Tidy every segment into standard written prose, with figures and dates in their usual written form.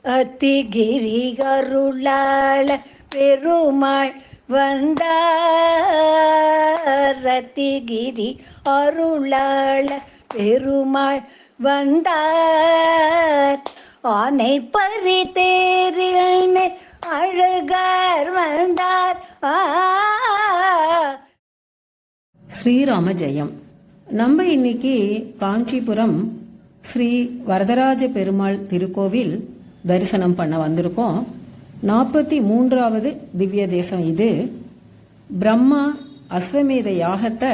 அத்திகிரி அருளாள பெருமாள் வந்தார். அத்திகிரி அருளாள பெருமாள் வந்தார். ஆனை பறி தேரில் அழகார் வந்தார். ஸ்ரீராம ஜெயம். நம்ம இன்னைக்கு காஞ்சிபுரம் ஸ்ரீ வரதராஜ பெருமாள் திருக்கோவில் தரிசனம் பண்ண வந்திருக்கோம். 43வது திவ்ய தேசம் இது. பிரம்மா அஸ்வமேத யாகத்தை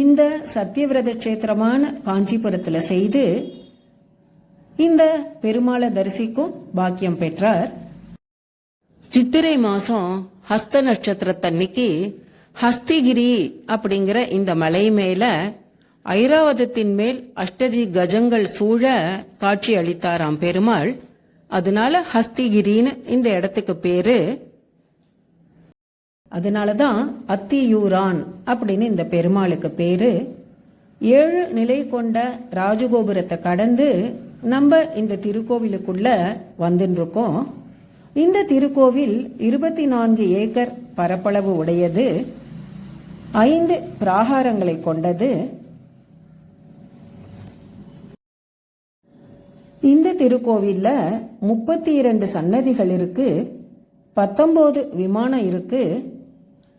இந்த சத்தியவிரத கஷேத்திரமான காஞ்சிபுரத்தில் செய்து இந்த பெருமாளை தரிசிக்கும் பாக்கியம் பெற்றார். சித்திரை மாசம் ஹஸ்த நட்சத்திரத்தன்னைக்கு ஹஸ்திகிரி அப்படிங்கிற இந்த மலை மேல ஐராவதத்தின் மேல் அஷ்டதி கஜங்கள் சூழ காட்சி அளித்தாராம் பெருமாள். அதனால ஹஸ்திகிரின்னு இந்த இடத்துக்கு பேரு. அதனாலதான் அத்தியூரான் அப்படின்னு இந்த பெருமாளுக்கு பேரு. 7 நிலை கொண்ட ராஜகோபுரத்தை கடந்து நம்ம இந்த திருக்கோவிலுக்குள்ள வந்துருக்கோம். இந்த திருக்கோவில் 24 ஏக்கர் பரப்பளவு உடையது. 5 பிராகாரங்களை கொண்டது. இந்த திருக்கோவில்ல 32 சன்னதிகள் இருக்கு. 19 விமானம் இருக்கு.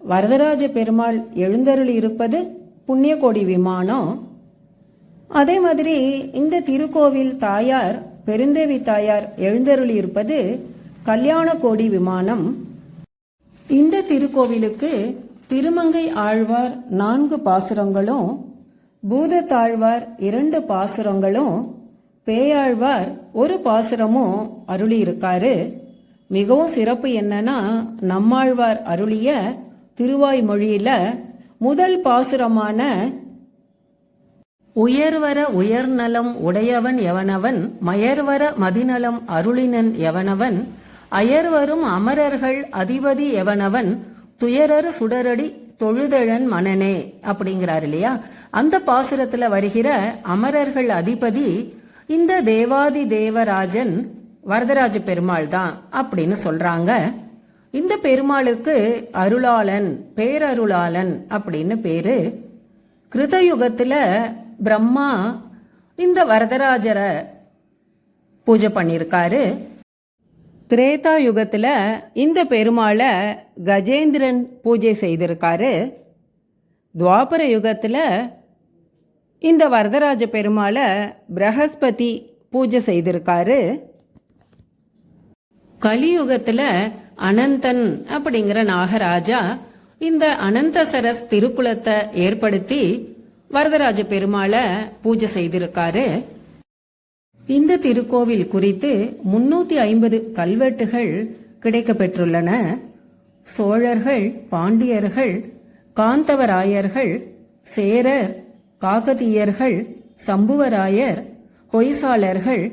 வரதராஜ பெருமாள் எழுந்தருளி இருப்பது புண்ணியகோடி விமானம். அதே மாதிரி இந்த திருக்கோவில் தாயார் பெருந்தேவி தாயார் எழுந்தருளி இருப்பது கல்யாண கோடி விமானம். இந்த திருக்கோவிலுக்கு திருமங்கை ஆழ்வார் 4 பாசுரங்களும், பூதத்தாழ்வார் 2 பாசுரங்களும், பேயாழ்வார் 1 பாசுரமும் அருளி இருக்காரு. மிகவும் சிறப்பு என்னன்னா, நம்மாழ்வார் அருளிய திருவாய்மொழியில முதல் பாசுரமான உயர்வர உயர்நலம் உடையவன் எவனவன், மயர்வர மதிநலம் அருளினன் எவனவன், அயர்வரும் அமரர்கள் அதிபதி எவனவன், துயரரு சுடரடி தொழுதழன் மனனே அப்படிங்கிறார் இல்லையா. அந்த பாசுரத்துல வருகிற அமரர்கள் அதிபதி இந்த தேவாதி தேவராஜன் வரதராஜ பெருமாள் தான் அப்படின்னு சொல்றாங்க. இந்த பெருமாளுக்கு அருளாளன், பேரருளாளன் அப்படின்னு பேரு. கிருதயுகத்துல பிரம்மா இந்த வரதராஜரை பூஜை பண்ணிருக்காரு. திரேதா யுகத்துல இந்த பெருமாளை கஜேந்திரன் பூஜை செய்திருக்காரு. துவாபர யுகத்துல இந்த வரதராஜ பெருமாளை பிரகஸ்பதி பூஜை செய்திருக்காரு. கலியுகத்துல அனந்தன் அப்படிங்கிற நாகராஜா இந்த அனந்தசரஸ் திருக்குளத்தை ஏற்படுத்தி வரதராஜ பெருமாளை பூஜை செய்திருக்காரு. இந்த திருக்கோவில் குறித்து 350 கல்வெட்டுகள் கிடைக்க பெற்றுள்ளன. சோழர்கள், பாண்டியர்கள், காந்தவராயர்கள், சேரர், காகதியர்கள், சம்புவராயர், ஹொய்சாளர்கள்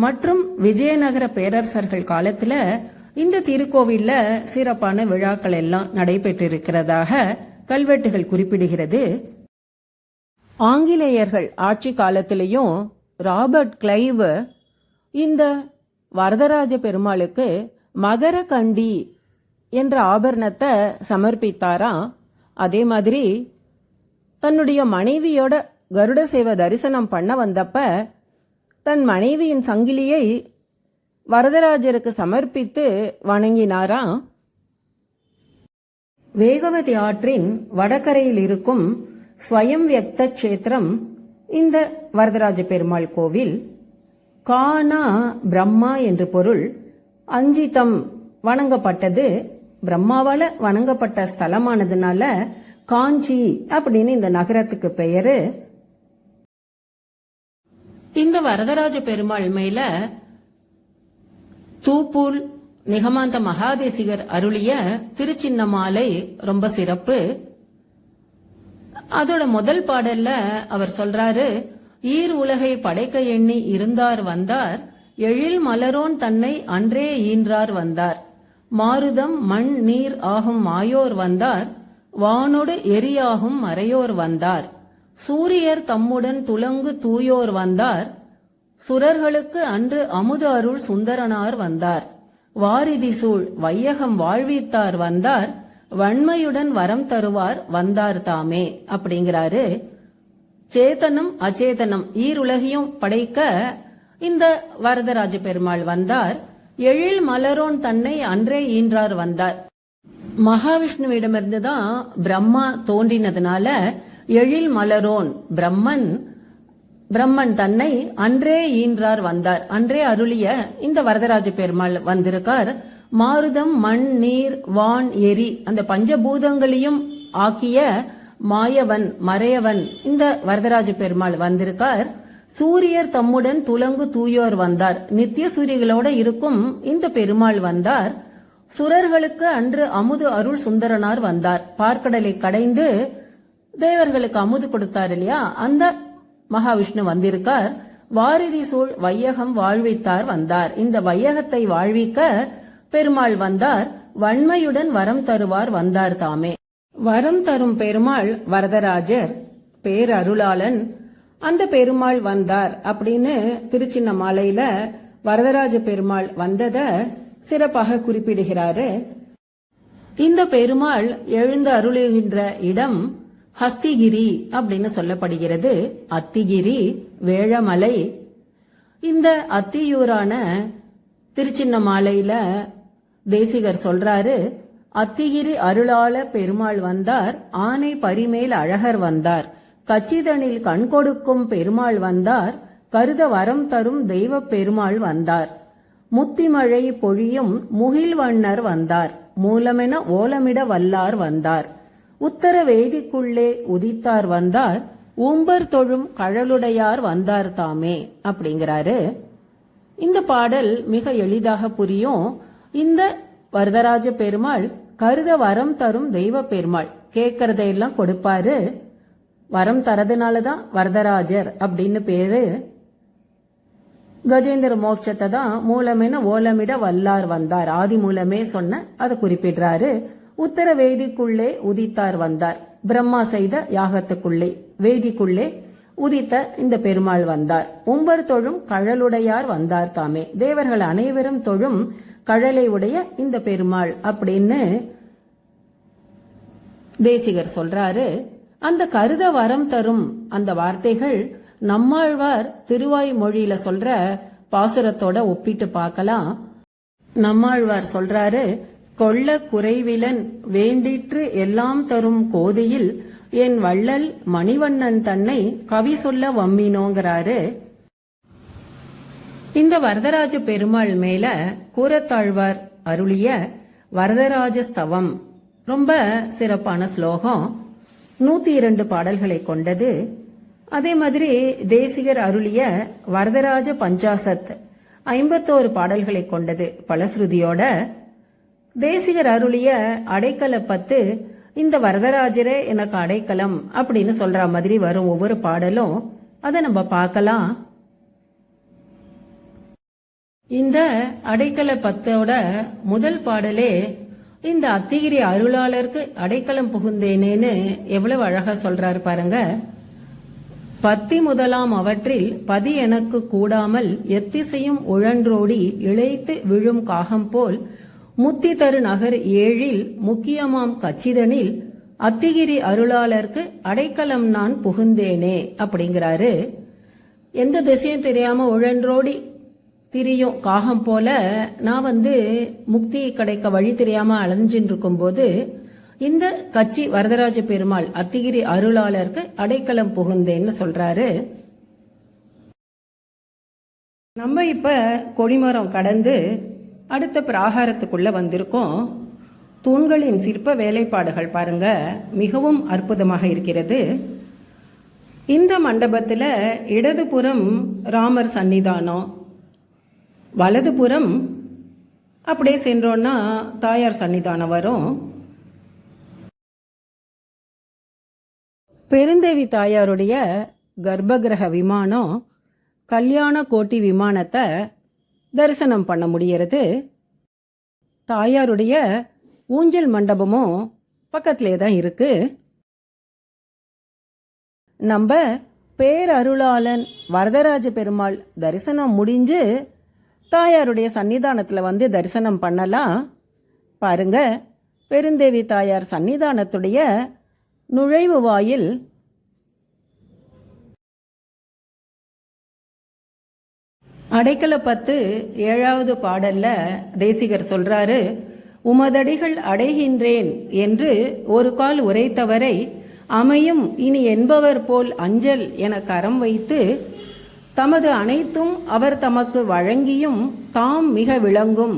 மற்றும் விஜயநகர பேரரசர்கள் காலத்துல இந்த திருக்கோவில்ல சிறப்பான விழாக்கள் எல்லாம் நடைபெற்றிருக்கிறதாக கல்வெட்டுகள் குறிப்பிடுகிறது. ஆங்கிலேயர்கள் ஆட்சி காலத்திலையும் ராபர்ட் கிளைவ் இந்த வரதராஜ பெருமாளுக்கு மகர கண்டி என்ற ஆபரணத்தை சமர்ப்பித்தாராம். அதே மாதிரி தன்னுடைய மனைவியோட கருட சேவை தரிசனம் பண்ண வந்தப்ப தன் மனைவியின் சங்கிலியை வரதராஜருக்கு சமர்ப்பித்து வணங்கினாராம். வேகவதி ஆற்றின் வடகரையில் இருக்கும் ஸ்வயம் வியக்த கஷேத்திரம் இந்த வரதராஜ பெருமாள் கோவில். கானா பிரம்மா என்று பொருள். அஞ்சிதம் வணங்கப்பட்டது. பிரம்மாவால வணங்கப்பட்ட ஸ்தலமானதுனால காஞ்சி அப்படின்னு இந்த நகரத்துக்கு பெயரு. இந்த வரதராஜ பெருமாள் மேல தூப்பூல் நிகமாந்த மகாதேசிகர் அருளிய திருச்சின்னமாலை ரொம்ப சிறப்பு. அதோட முதல் பாடல்ல அவர் சொல்றாரு, ஈர் உலகை படைக்க எண்ணி இருந்தார் வந்தார், எழில் மலரோன் தன்னை அன்றே ஈன்றார் வந்தார், மாருதம் மண் நீர் ஆகும் மாயோர் வந்தார், வானொடு எரியாகும் மறையோர் வந்தார், சூரியர் தம்முடன் துலங்கு தூயோர் வந்தார், சுரர்களுக்கு அன்று அமுத அருள் சுந்தரனார் வந்தார். வாரிதி சூழ் வையகம் வாழ்வித்தார் வந்தார். வன்மையுடன் வரம் தருவார் வந்தார் தாமே அப்படிங்கிறாரு. சேதனம் அச்சேதனம் ஈருலகையும் படைக்க இந்த வரதராஜ பெருமாள் வந்தார். எழில் மலரோன் தன்னை அன்றே ஈன்றார் வந்தார். மகாவிஷ்ணுவிடமிருந்து தான் பிரம்மா தோன்றினதுனால எழில் மலரோன் பிரம்மன் தன்னை அன்றே ஈன்றார் வந்தார். அன்றே அருளிய இந்த வரதராஜ பெருமாள் வந்திருக்கார். மாருதம் மண் நீர் வான் எரி அந்த பஞ்சபூதங்களையும் ஆக்கிய மாயவன் மறையவன் இந்த வரதராஜ பெருமாள் வந்திருக்கார். சூரியர் தம்முடன் துலங்கு தூயோர் வந்தார். நித்திய சூரியகளோட இருக்கும் இந்த பெருமாள் வந்தார். சுரர்களுக்கு அன்று அமுது அருள் சுந்தரனார் வந்தார். பார்க்கடலை கடைந்து தேவர்களுக்கு அமுது கொடுத்தார் இல்லையா, அந்த மகாவிஷ்ணு வந்திருக்கார். வாரிதி சூழ் வையகம் வாழ்வித்தார் வந்தார். இந்த வையகத்தை வாழ்விக்க பெருமாள் வந்தார். வன்மையுடன் வரம் தருவார் வந்தார் தாமே. வரம் தரும் பெருமாள் வரதராஜர் பேரருளாளன். அந்த பெருமாள் வந்தார் அப்படின்னு திருச்சின்னமாலையில வரதராஜ பெருமாள் வந்தத சிறப்பாக குறிப்பிடுகிறாரு. இந்த பெருமாள் எழுந்து அருளுகின்ற இடம் ஹஸ்திகிரி அப்படின்னு சொல்லப்படுகிறது. அத்திகிரி வேழமலை. இந்த அத்தியூரான திருச்சின்னமாலையில தேசிகர் சொல்றாரு, அத்திகிரி அருளாள பெருமாள் வந்தார். ஆனை பரிமேல் அழகர் வந்தார். கச்சிதனில் கண் கொடுக்கும் பெருமாள் வந்தார். கருத வரம் தரும் தெய்வ பெருமாள் வந்தார். முத்திமழை பொழியும் முகில்வண்ணர் வந்தார். மூலமென ஓலமிட வல்லார் வந்தார். உத்தர வேதிக்குள்ளே உதித்தார் வந்தார். ஊம்பர் தொழும் கழலுடையார் வந்தார் தாமே அப்படிங்கிறாரு. இந்த பாடல் மிக எளிதாக புரியும். இந்த வரதராஜ பெருமாள் கருத வரம் தரும் தெய்வ பெருமாள். கேட்கறதையெல்லாம் கொடுப்பாரு. வரம் தரதுனாலதான் வரதராஜர் அப்படின்னு பேரு. கஜேந்திர மோட்சத்தை தான் மூலமென ஓலமிட வல்லார் வந்தார் ஆதி மூலமே சொன்ன அதை குறிப்பிடுறாரு. உத்தர வேதிக்குள்ளே உதித்தார் வந்தார். பிரம்மா செய்த யாகத்துக்குள்ளே வேதிக்குள்ளே உதித்த இந்த பெருமாள் வந்தார். உம்பர் தொழும் கழலுடையார் வந்தார் தாமே. தேவர்கள் அனைவரும் தொழும் கழலை உடைய இந்த பெருமாள் அப்படின்னு தேசிகர் சொல்றாரு. அந்த கருத வரம் தரும் அந்த வார்த்தைகள் நம்மாழ்வார் திருவாய்மொழியில சொல்ற பாசுரத்தோட ஒப்பிட்டு பார்க்கலாம். நம்மாழ்வார் சொல்றாரு, கொள்ள குறைவிலன் வேண்டிற்று எல்லாம் தரும் கோதியில் என் வள்ளல் மணிவண்ணன் தன்னை கவி சொல்ல வம்மினோங்கிறாரு. இந்த வரதராஜ பெருமாள் மேல கூரத்தாழ்வார் அருளிய வரதராஜ ஸ்தவம் ரொம்ப சிறப்பான ஸ்லோகம். 102 பாடல்களை கொண்டது. அதே மாதிரி தேசிகர் அருளிய வரதராஜ பஞ்சாசத் 51 பாடல்களை கொண்டது பலஸ்ருதியோட. தேசிகர் அருளிய அடைக்கல 10 இந்த வரதராஜரே எனக்கு அடைக்கலம் அப்படின்னு சொல்ற மாதிரி வரும் ஒவ்வொரு பாடலும். அதை நம்ம பார்க்கலாம். இந்த அடைக்கல 10ஓட முதல் பாடலே இந்த அத்திகிரி அருளாளருக்கு அடைக்கலம் புகுந்தேனேன்னு எவ்வளவு அழகா சொல்றாரு பாருங்க. பத்தி முதலாம் அவற்றில் பதி எனக்கு கூடாமல் எத்திசையும் உழன்றோடி இழைத்து விழும் காகம் போல் முத்தி தரு நகர் 7இல் முக்கியமாம் கச்சிதனில் அத்திகிரி அருளாளருக்கு அடைக்கலம் நான் புகுந்தேனே அப்படிங்கிறாரு. எந்த திசையும் தெரியாம உழன்றோடி திரியும் காகம் போல நான் முக்தி கிடைக்க வழி தெரியாம அலைஞ்சின்னு இருக்கும் போது இந்த கச்சி வரதராஜ பெருமாள் அத்திகிரி அருளாளருக்கு அடைக்கலம் புகுந்தேன்னு சொல்றாரு. நம்ம இப்ப கொடிமரம் கடந்து அடுத்த பிராகாரத்துக்குள்ள வந்திருக்கோம். தூண்களின் சிற்ப வேலைப்பாடுகள் பாருங்க, மிகவும் அற்புதமாக இருக்கிறது. இந்த மண்டபத்துல இடதுபுறம் ராமர் சன்னிதானம், வலதுபுறம் அப்படியே சென்றோன்னா தாயார் சன்னிதானம் வரும். பெருந்தேவி தாயாருடைய கர்ப்பகிரக விமானம் கல்யாண கோட்டி விமானத்தை தரிசனம் பண்ண முடியறது. தாயாருடைய ஊஞ்சல் மண்டபமும் பக்கத்திலே தான் இருக்கு. நம்ம பேரருளாளன் வரதராஜ பெருமாள் தரிசனம் முடிஞ்சு தாயாருடைய சன்னிதானத்தில் வந்து தரிசனம் பண்ணலாம். பாருங்க, பெருந்தேவி தாயார் சன்னிதானத்துடைய நுழைவு வாயில் அடைக்கலப்பத்து 7வது பாடல்ல தேசிகர் சொல்றாரு, உமதடிகள் அடைகின்றேன் என்று ஒரு கால் உரைத்தவரை அமையும் இனி என்பவர் போல் அஞ்சல் என கரம் வைத்து தமது அனைத்தும் அவர் தமக்கு வழங்கியும் தாம் மிக விளங்கும்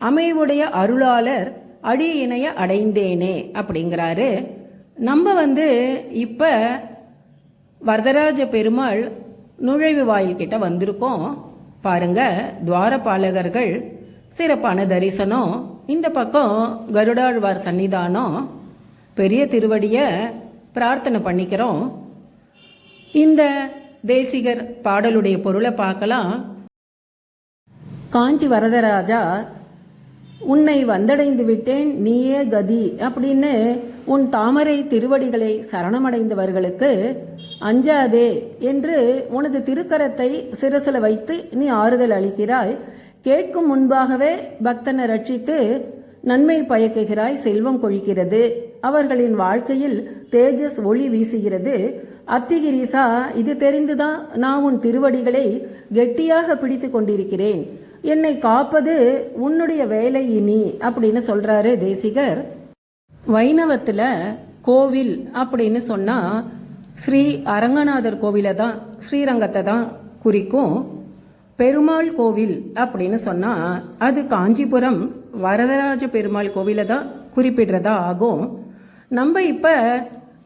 அமைவுடைய அருளாளர் அடி இணைய அடைந்தேனே அப்படிங்கிறாரு. நம்ம இப்ப வரதராஜ பெருமாள் நுழைவு வாயில் கிட்ட வந்திருக்கோம். பாருங்க, துவாரபாலகர்கள் சிறப்பான தரிசனம். இந்த பக்கம் கருடாழ்வார் சன்னிதானம். பெரிய திருவடிய பிரார்த்தனை பண்ணிக்கிறோம். இந்த தேசிகர் பாடலுடைய பொருளை பார்க்கலாம். காஞ்சி வரதராஜா, உன்னை வந்தடைந்து விட்டேன் நீயே கதி அப்படின்னு உன் தாமரை திருவடிகளை சரணமடைந்தவர்களுக்கு அஞ்சாதே என்று உனது திருக்கரத்தை சிரசில் வைத்து நீ ஆறுதல் அளிக்கிறாய். கேட்கும் முன்பாகவே பக்தனை ரட்சித்து நன்மை பயக்குகிறாய். செல்வம் கொழிக்கிறது, அவர்களின் வாழ்க்கையில் தேஜஸ் ஒளி வீசுகிறது. அத்திகிரீசா, இது தெரிந்துதான் நான் உன் திருவடிகளை கெட்டியாக பிடித்து கொண்டிருக்கிறேன். என்னை காப்பது உன்னுடைய வேலை இனி அப்படின்னு சொல்றாரு தேசிகர். வைணவத்துல கோவில் அப்படின்னு சொன்னா ஸ்ரீ அரங்கநாதர் கோவிலை தான், ஸ்ரீரங்கத்தை தான் குறிக்கும். பெருமாள் கோவில் அப்படின்னு சொன்னா அது காஞ்சிபுரம் வரதராஜ பெருமாள் கோவிலை தான் குறிப்பிடுறதா ஆகும். நம்ம இப்ப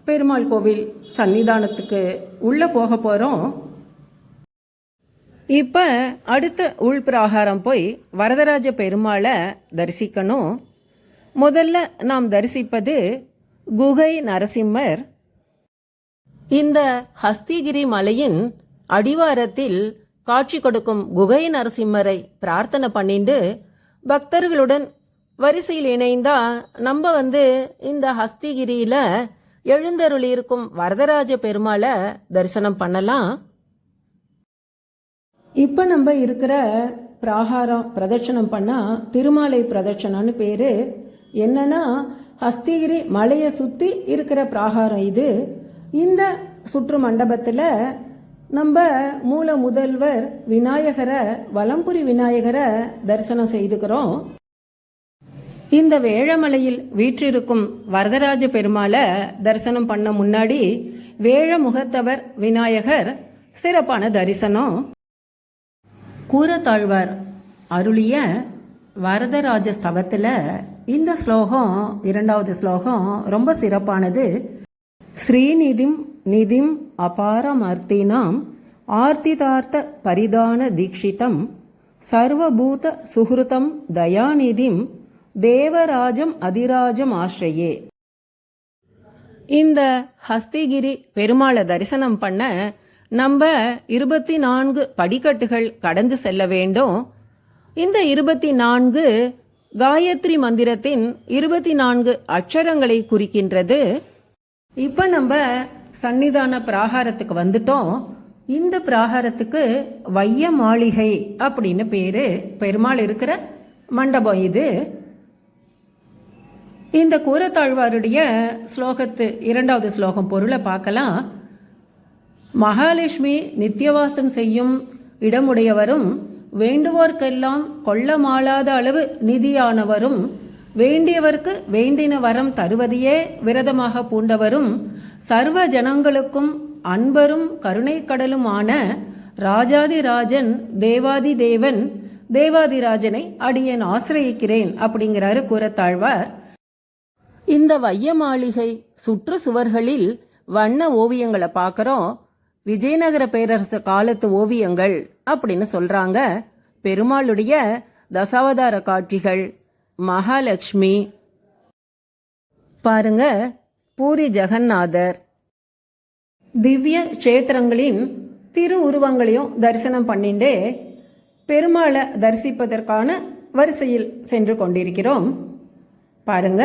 பெருமாள் கோவில் சன்னிதானத்துக்கு உள்ள போக போறோம். இப்ப அடுத்த உள்பிராகாரம் போய் வரதராஜ பெருமாளை தரிசிக்கணும். முதல்ல நாம் தரிசிப்பது குகை நரசிம்மர். இந்த ஹஸ்திகிரி மலையின் அடிவாரத்தில் காட்சி கொடுக்கும் குகை நரசிம்மரை பிரார்த்தனை பண்ணிட்டு பக்தர்களுடன் வரிசையில் இணைந்தா நம்ம இந்த ஹஸ்திகிரியில எழுந்தருளி இருக்கும் வரதராஜ பெருமாளை தரிசனம் பண்ணலாம். இப்ப நம்ம இருக்கிற பிராகாரம் பிரதட்சணம் பண்ணா திருமாலை பிரதட்சணம்னு பேரு. என்னன்னா, ஹஸ்திகிரி மலையை சுத்தி இருக்கிற பிராகாரம் இது. இந்த சுற்று மண்டபத்துல நம்ம மூல முதல்வர் விநாயகரை, வலம்புரி விநாயகரை தரிசனம் செய்துக்கிறோம். இந்த வேழமலையில் வீற்றிருக்கும் வரதராஜ பெருமாளை தரிசனம் பண்ண முன்னாடி வேழ முகத்தவர் விநாயகர் சிறப்பான தரிசனம். கூரத்தாழ்வார் அருளிய வரதராஜ ஸ்தவத்தில் இந்த ஸ்லோகம், 2வது ஸ்லோகம் ரொம்ப சிறப்பானது. ஸ்ரீநிதிம் நிதிம் அபாரமர்த்தினாம் ஆர்த்திதார்த்த பரிதான தீட்சிதம் சர்வபூத சுஹ்ருதம் தயாநிதிம் தேவராஜம் அதிராஜம் ஆශ්‍රயே. இந்த ஹஸ்திகிரி பெருமாளை தரிசனம் பண்ண நம்ம 24 படிக்கட்டுகள் கடந்து செல்ல வேண்டும். இந்த 24 காயத்ரி மந்திரத்தின் 24 அட்சரங்களை குறிக்கின்றது. இப்ப நம்ம சன்னிதான பிராகாரத்துக்கு வந்துட்டோம். இந்த பிராகாரத்துக்கு வைய மாளிகை அப்படின்னு பேரு. பெருமாள் இருக்கிற மண்டபம் இது. இந்த கூரத்தாழ்வாருடைய ஸ்லோகத்து 2வது ஸ்லோகம் பொருளை பார்க்கலாம். மகாலட்சுமி நித்தியவாசம் செய்யும் இடமுடையவரும் வேண்டுவோர்க்கெல்லாம் கொள்ளமாளாத அளவு நிதியானவரும் வேண்டியவர்க்கு வேண்டின வரம் தருவதையே விரதமாக பூண்டவரும் சர்வ ஜனங்களுக்கும் அன்பரும் கருணை கடலுமான ராஜாதிராஜன் தேவாதி தேவன் தேவாதிராஜனை அடியேன் ஆசிரயிக்கிறேன் அப்படிங்கிறாரு கூரத்தாழ்வார். இந்த வைய மாளிகை சுற்று சுவர்களில் வண்ண ஓவியங்களை பார்க்கறோம். விஜயநகர பேரரசு காலத்து ஓவியங்கள் அப்படின்னு சொல்றாங்க. பெருமாளுடைய தசாவதார காட்சிகள், மகாலட்சுமி, பாருங்க பூரி ஜெகநாதர், திவ்ய கஷேத்திரங்களின் திரு உருவங்களையும் தரிசனம் பண்ணிண்டே பெருமாளை தரிசிப்பதற்கான வரிசையில் சென்று கொண்டிருக்கிறோம். பாருங்க,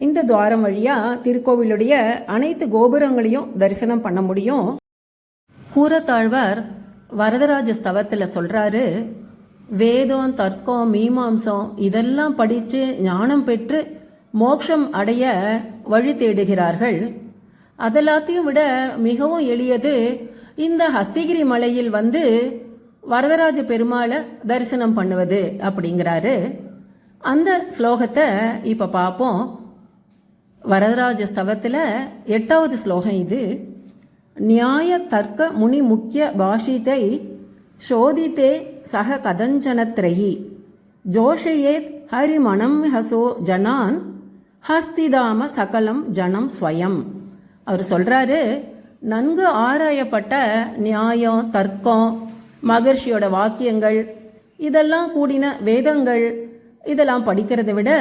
இந்த துவாரம் வழியா திருக்கோவிலுடைய அனைத்து கோபுரங்களையும் தரிசனம் பண்ண முடியும். கூரத்தாழ்வார் வரதராஜ ஸ்தவத்துல சொல்றாரு, வேதம், தர்க்கம், மீமாம்சம் இதெல்லாம் படிச்சு ஞானம் பெற்று மோட்சம் அடைய வழி தேடுகிறார்கள். அதெல்லாத்தையும் விட மிகவும் எளியது இந்த ஹஸ்திகிரி மலையில் வந்து வரதராஜ பெருமாளை தரிசனம் பண்ணுவது அப்படிங்கிறாரு. அந்த ஸ்லோகத்தை இப்ப பார்ப்போம். வரதராஜ ஸ்தவத்துல 8வது ஸ்லோகம் இது. நியாய தர்க்க முனி முக்கிய பாஷிதை சோதித்தே சக கதஞ்சனத்ரயி ஜோஷயேத் ஹரிமணம் ஹசோ ஜனான் ஹஸ்திதாம சகலம் ஜனம் ஸ்வயம். அவர் சொல்றாரு, நன்கு ஆராயப்பட்ட நியாயம், தர்க்கம், மகர்ஷியோட வாக்கியங்கள் இதெல்லாம் கூடின வேதங்கள் இதெல்லாம் படிக்கிறதை விட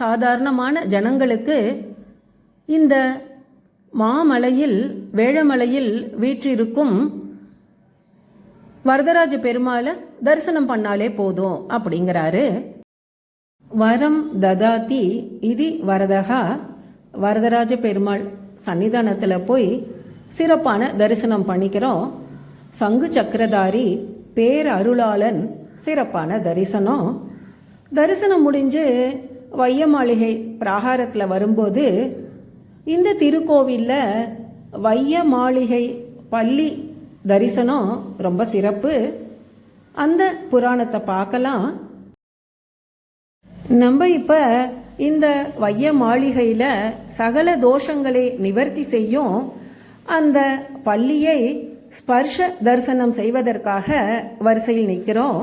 சாதாரணமான ஜனங்களுக்கு இந்த மாமலையில் வேழமலையில் வீற்றிருக்கும் வரதராஜ பெருமாளை தரிசனம் பண்ணாலே போதும் அப்படிங்கிறாரு. வரம் ததாதி இது வரதகா. வரதராஜ பெருமாள் சன்னிதானத்துல போய் சிறப்பான தரிசனம் பண்ணிக்கிறோம். சங்கு சக்கரதாரி பேர் அருளாளன் சிறப்பான தரிசனம் முடிஞ்சு வைய மாளிகை பிராகாரத்துல வரும்போது இந்த திருக்கோவில்ல வைய மாளிகை பள்ளி தரிசனம் ரொம்ப சிறப்பு. அந்த புராணத்தை பார்க்கலாம். நம்ம இப்ப இந்த வைய மாளிகையில சகல தோஷங்களை நிவர்த்தி செய்யும் அந்த பள்ளியை ஸ்பர்ஷ தரிசனம் செய்வதற்காக வரிசையில் நிற்கிறோம்.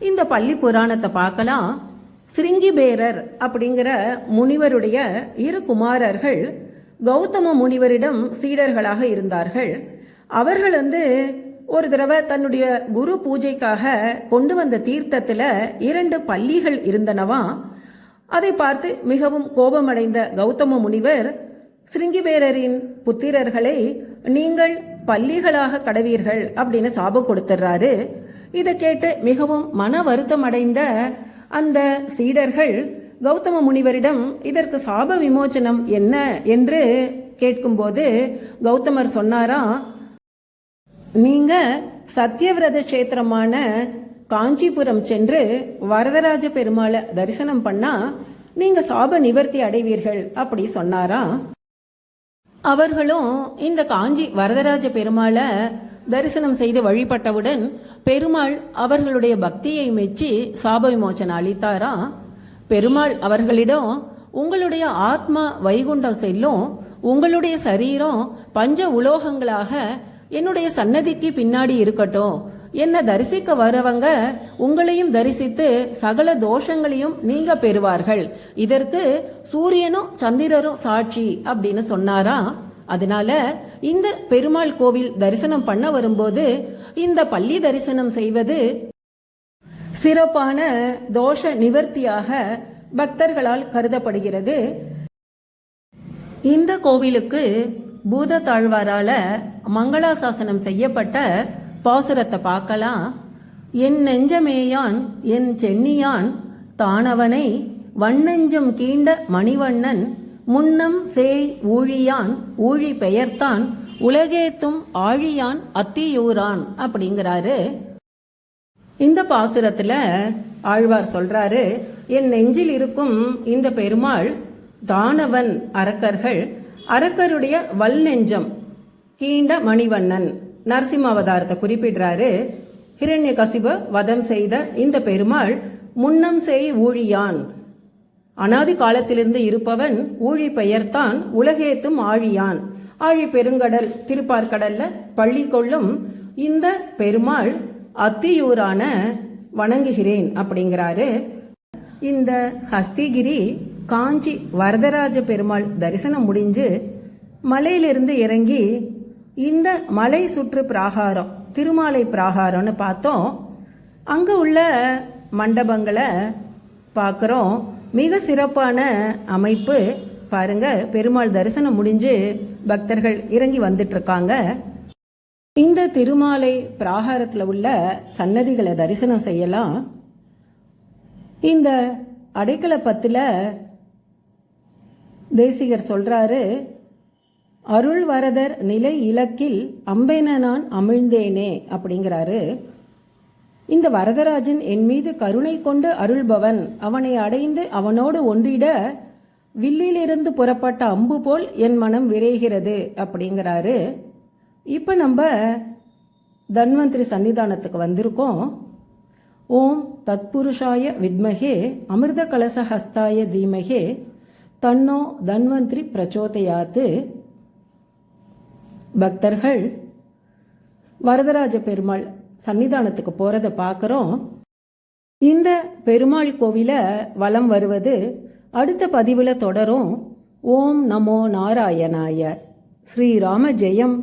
இந்த பள்ளி புராணத்தை பார்க்கலாம். சிருங்கிபேரர் அப்படிங்கிற முனிவருடைய 2 குமாரர்கள் கௌதம முனிவரிடம் சீடர்களாக இருந்தார்கள். அவர்கள் ஒரு தடவை தன்னுடைய குரு பூஜைக்காக கொண்டு வந்த தீர்த்தத்துல 2 பல்லிகள் இருந்தனவா. அதை பார்த்து மிகவும் கோபமடைந்த கௌதம முனிவர் சிருங்கிபேரரின் புத்திரர்களை நீங்கள் பல்லிகளாக கடவீர்கள் அப்படின்னு சாபம் கொடுத்துறாரு. இதை கேட்டு மிகவும் மன வருத்தம் அடைந்த அந்த சீடர்கள் கௌதம முனிவரிடம் இதற்கு சாப விமோச்சனம் என்ன என்று கேட்கும்போது கௌதமர் சொன்னாரா, நீங்க சத்தியவிரத கஷேத்திரமான காஞ்சிபுரம் சென்று வரதராஜ பெருமாளை தரிசனம் பண்ணா நீங்க சாப நிவர்த்தி அடைவீர்கள் அப்படி சொன்னாரா. அவர்களும் இந்த காஞ்சி வரதராஜ பெருமாளை தரிசனம் செய்து வழிபட்டவுடன் பெருமாள் அவர்களுடைய பக்தியை மெச்சி சாப விமோச்சனம் அளித்தாரா. பெருமாள் அவர்களிடம், உங்களுடைய ஆத்மா வைகுண்டம் செல்லும், உங்களுடைய சரீரம் பஞ்ச உலோகங்களாக என்னுடைய சன்னதிக்கு பின்னாடி இருக்கட்டும், என்ன தரிசிக்க வரவங்க உங்களையும் தரிசித்து சகல தோஷங்களையும் நீங்க பெறுவார்கள், இதற்கு சூரியனும் சந்திரரும் சாட்சி அப்படின்னு சொன்னாரா. அதனால இந்த பெருமாள் கோவில் தரிசனம் பண்ண வரும்போது இந்த பள்ளி தரிசனம் செய்வது சிறப்பான தோஷ நிவர்த்தியாக பக்தர்களால் கருதப்படுகிறது. இந்த கோவிலுக்கு பூதத்தாழ்வாரால மங்களாசாசனம் செய்யப்பட்ட பாசுரத்தை பார்க்கலாம். என் நெஞ்சமேயான் என் சென்னியான் தானவனை வண்ணெஞ்சம் கீண்ட மணிவண்ணன் முன்னம் சேய் ஊழியான் ஊழி பெயர்த்தான் உலகேத்தும் ஆழியான் அத்தியூரான் அப்படிங்கிறாரு. இந்த பாசுரத்துல ஆழ்வார் சொல்றாரு, என் நெஞ்சில் இருக்கும் இந்த பெருமாள் தானவன் அரக்கர்கள், அரக்கருடைய வல் நெஞ்சம் கீண்ட மணிவண்ணன் நரசிம்ம அவதாரத்தை குறிப்பிடுறாரு. ஹிரண்ய கசிப வதம் செய்த இந்த பெருமாள் முன்னம் செய் ஊழியான், அனாதி காலத்திலிருந்து இருப்பவன், ஊழி பெயர்த்தான் உலகேத்தும் ஆழியான், ஆழி பெருங்கடல் திருப்பார்கடல்ல பள்ளி கொள்ளும் இந்த பெருமாள் அத்தியூரான வணங்குகிறேன் அப்படிங்கிறாரு. இந்த ஹஸ்திகிரி காஞ்சி வரதராஜ பெருமாள் தரிசனம் முடிஞ்சு மலையிலிருந்து இறங்கி இந்த மலை சுற்று பிராகாரம் திருமாலை பிராகாரம்னு பார்த்தோம். அங்க உள்ள மண்டபங்களை பார்க்குறோம். மிக சிறப்பான அமைப்பு பாருங்க. பெருமாள் தரிசனம் முடிஞ்சு பக்தர்கள் இறங்கி வந்துட்டு இருக்காங்க. இந்த திருமாலை பிராகாரத்தில் உள்ள சன்னதிகளை தரிசனம் செய்யலாம். இந்த அடைக்கல பத்துல தேசிகர் சொல்றாரு, அருள்வரதர் நிலை இலக்கில் அம்பென நான் அமிழ்ந்தேனே அப்படிங்கிறாரு. இந்த வரதராஜன் என் மீது கருணை கொண்டு அருள்பவன், அவனை அடைந்து அவனோடு ஒன்றிட வில்லிலிருந்து புறப்பட்ட அம்பு போல் என் மனம் விரைகிறது அப்படிங்கிறாரு. இப்போ நம்ம தன்வந்திரி சன்னிதானத்துக்கு வந்திருக்கோம். ஓம் தத்புருஷாய வித்மகே அமிர்த கலசஹஸ்தாய தீமகே தன்னோ தன்வந்திரி பிரச்சோதயாத்து. பக்தர்கள் வரதராஜ பெருமாள் சன்னிதானத்துக்கு போகிறத பார்க்குறோம். இந்த பெருமாள் கோவிலை வலம் வருவது அடுத்த பதிவில் தொடரும். ஓம் நமோ நாராயணாய. ஸ்ரீராம ஜெயம்.